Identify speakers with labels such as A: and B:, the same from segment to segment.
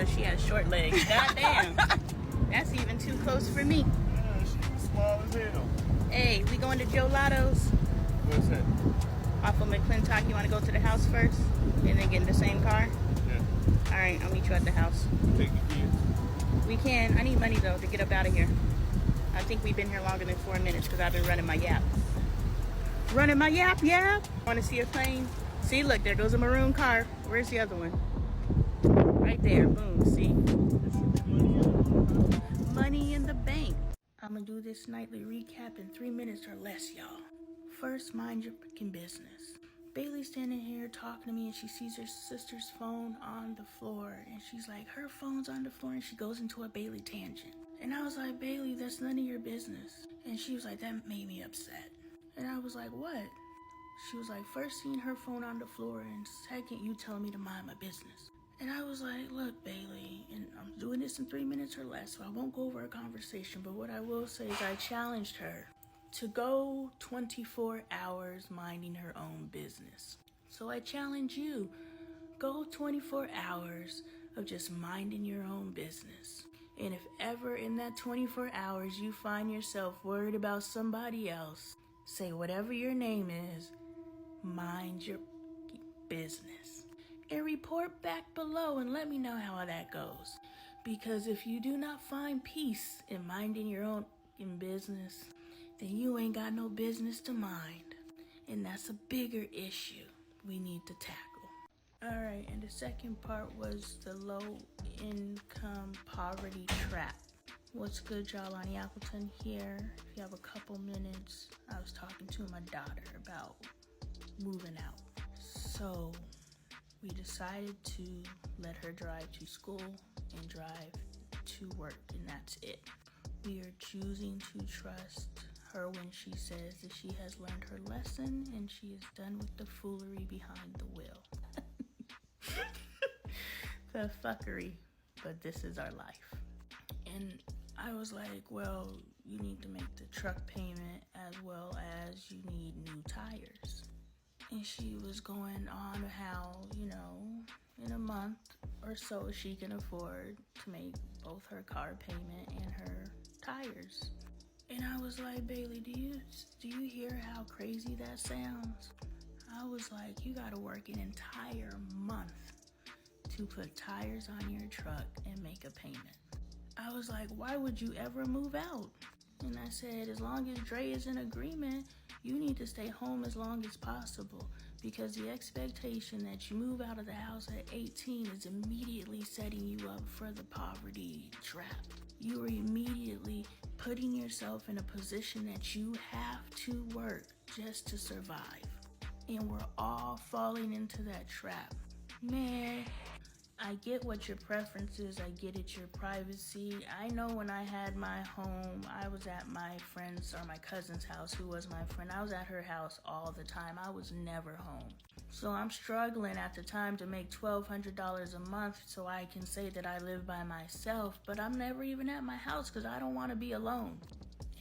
A: because she has short legs. Goddamn. That's even too close for me.
B: Yeah, she's small as hell.
A: Hey, we going to Joe Lotto's?
B: What's that?
A: Off of McClintock. You want to go to the house first? And then get in the same car?
B: Yeah.
A: Alright, I'll meet you at the house.
B: Take the kids.
A: We can. I need money, though, to get up out of here. I think we've been here longer than 4 minutes because I've been running my yap. Running my yap. Want to see a plane? See, look, there goes a maroon car. Where's the other one? Right there. Boom. See? Money in the bank. I'm going to do this nightly recap in 3 minutes or less, y'all. First, mind your freaking business. Bailey's standing here talking to me and she sees her sister's phone on the floor. And she's like, her phone's on the floor, and she goes into a Bailey tangent. And I was like, Bailey, that's none of your business. And she was like, that made me upset. And I was like, what? She was like, first seeing her phone on the floor, and second, you telling me to mind my business. And I was like, look, Bailey, and I'm doing this in 3 minutes or less, so I won't go over our conversation, but what I will say is I challenged her to go 24 hours minding her own business. So I challenge you, go 24 hours of just minding your own business. And if ever in that 24 hours you find yourself worried about somebody else, say whatever your name is, mind your business. And report back below and let me know how that goes. Because if you do not find peace in minding your own business, then you ain't got no business to mind. And that's a bigger issue we need to tackle. Alright, and the second part was the low income poverty trap. What's good, y'all? Lonnie Appleton here. If you have a couple minutes, I was talking to my daughter about moving out. So we decided to let her drive to school and drive to work, and that's it. We are choosing to trust her when she says that she has learned her lesson and she is done with the foolery behind the wheel. The fuckery, but this is our life. And I was like, well, you need to make the truck payment as well as you need new tires. And she was going on how, in a month or so she can afford to make both her car payment and her tires. And I was like, Bailey, do you hear how crazy that sounds? I was like, you gotta work an entire month to put tires on your truck and make a payment. I was like, why would you ever move out? And I said, as long as Dre is in agreement, you need to stay home as long as possible, because the expectation that you move out of the house at 18 is immediately setting you up for the poverty trap. You are immediately putting yourself in a position that you have to work just to survive. And we're all falling into that trap. Man, I get what your preference is. I get it, your privacy. I know when I had my home, I was at my friend's or my cousin's house, who was my friend. I was at her house all the time. I was never home. So I'm struggling at the time to make $1,200 a month so I can say that I live by myself, but I'm never even at my house because I don't want to be alone.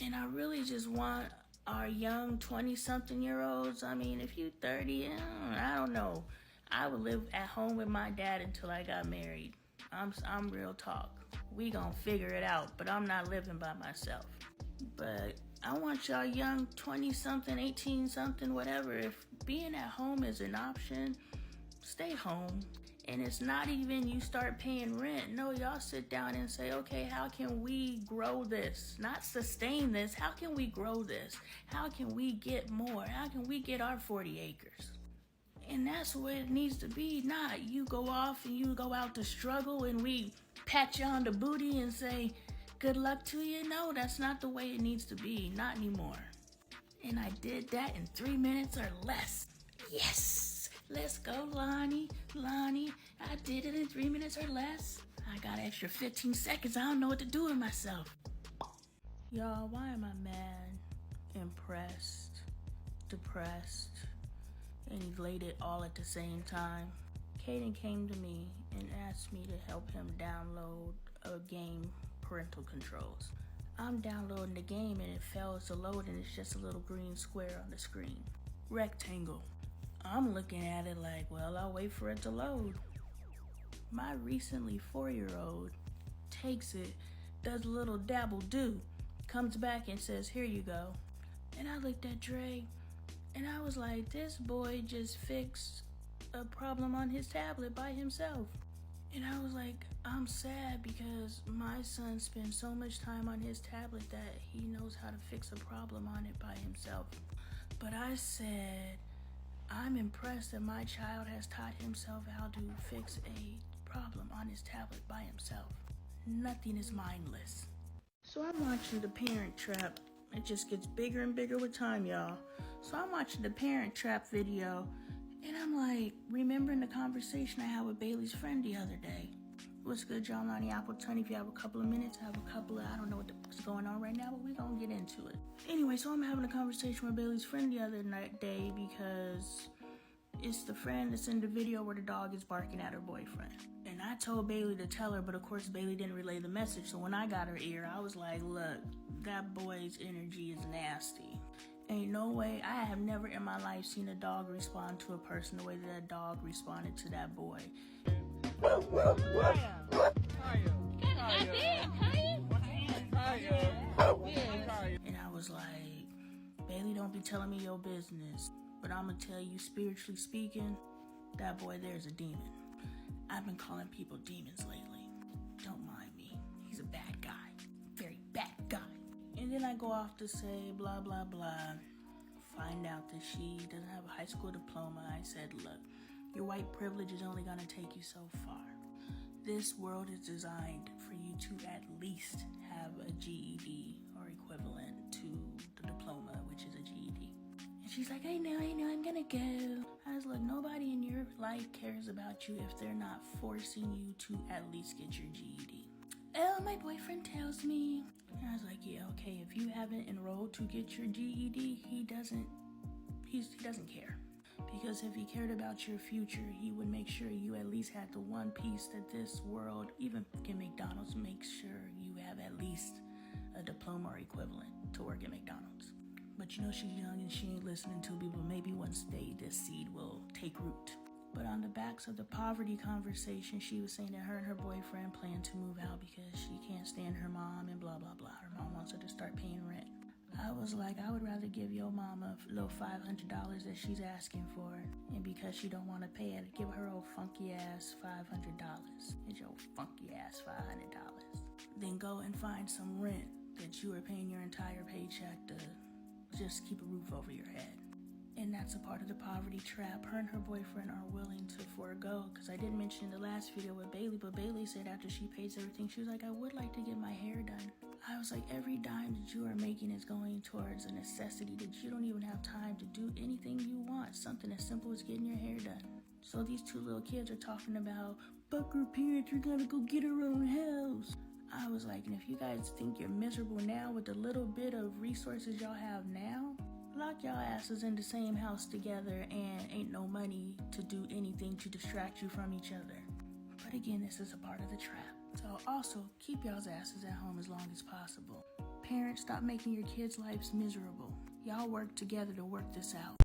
A: And I really just want our young 20-something-year-olds, if you 30, I don't know. I would live at home with my dad until I got married. I'm real talk. We gonna figure it out, but I'm not living by myself. But I want y'all young 20-something, 18-something, whatever. If being at home is an option, stay home. And it's not even you start paying rent. No, y'all sit down and say, okay, how can we grow this? Not sustain this. How can we grow this? How can we get more? How can we get our 40 acres? And that's what it needs to be. Not you go off and you go out to struggle and we pat you on the booty and say, good luck to you. No, that's not the way it needs to be. Not anymore. And I did that in 3 minutes or less. Yes. Let's go, Lonnie. I did it in 3 minutes or less. I got an extra 15 seconds. I don't know what to do with myself. Y'all, why am I mad, impressed, depressed, and elated all at the same time? Caden came to me and asked me to help him download a game, Parental Controls. I'm downloading the game and it fails to load and it's just a little green square on the screen. Rectangle. I'm looking at it like, well, I'll wait for it to load. My recently 4-year-old takes it, does a little dabble do, comes back and says, "Here you go." And I looked at Dre and I was like, this boy just fixed a problem on his tablet by himself. And I was like, I'm sad because my son spends so much time on his tablet that he knows how to fix a problem on it by himself. But I said, I'm impressed that my child has taught himself how to fix a problem on his tablet by himself. Nothing is mindless. So I'm watching The Parent Trap. It just gets bigger and bigger with time, y'all. So I'm watching the Parent Trap video, and I'm like, remembering the conversation I had with Bailey's friend the other day. What's good, y'all? On the Apple Ton. If you have a couple of minutes, I have a couple of, I don't know what the fuck's going on right now, but we're gonna get into it. Anyway, so I'm having a conversation with Bailey's friend the other day because it's the friend that's in the video where the dog is barking at her boyfriend. And I told Bailey to tell her, but of course Bailey didn't relay the message. So when I got her ear, I was like, look, that boy's energy is nasty. Ain't no way, I have never in my life seen a dog respond to a person the way that dog responded to that boy. And I was like, Bailey, don't be telling me your business, but I'm gonna tell you, spiritually speaking, that boy there's a demon. I've been calling people demons lately. Don't mind me. He's a bad guy. Very bad guy. And then I go off to say blah, blah, blah. Find out that she doesn't have a high school diploma. I said, look, your white privilege is only gonna take you so far. This world is designed for you to at least have a GED or equivalent to the diploma, which is a GED. And she's like, I know, I'm gonna go. I was like, nobody in your life cares about you if they're not forcing you to at least get your GED. Oh, my boyfriend tells me. And I was like, yeah, okay, if you haven't enrolled to get your GED, he doesn't care. Because if he cared about your future, he would make sure you at least had the one piece that this world, even in McDonald's, makes sure you have at least a diploma or equivalent to work at McDonald's. But you know she's young and she ain't listening to people. Maybe one day this seed will take root. But on the backs of the poverty conversation, she was saying that her and her boyfriend plan to move out because she can't stand her mom and blah, blah, blah. Her mom wants her to start paying rent. I was like, I would rather give your mom a little $500 that she's asking for. And because she don't want to pay it, give her old funky ass $500. It's your funky ass $500. Then go and find some rent that you are paying your entire paycheck to just keep a roof over your head. And that's a part of the poverty trap her and her boyfriend are willing to forego. Because I didn't mention in the last video with Bailey, but Bailey said after she pays everything, she was like, I would like to get my hair done. I was like, every dime that you are making is going towards a necessity that you don't even have time to do anything you want. Something as simple as getting your hair done. So these two little kids are talking about, fuck her parents, we're gonna go get our own house. I was like, and if you guys think you're miserable now with the little bit of resources y'all have now, lock y'all asses in the same house together and ain't no money to do anything to distract you from each other. But again, this is a part of the trap. So also, keep y'all's asses at home as long as possible. Parents, stop making your kids' lives miserable. Y'all work together to work this out.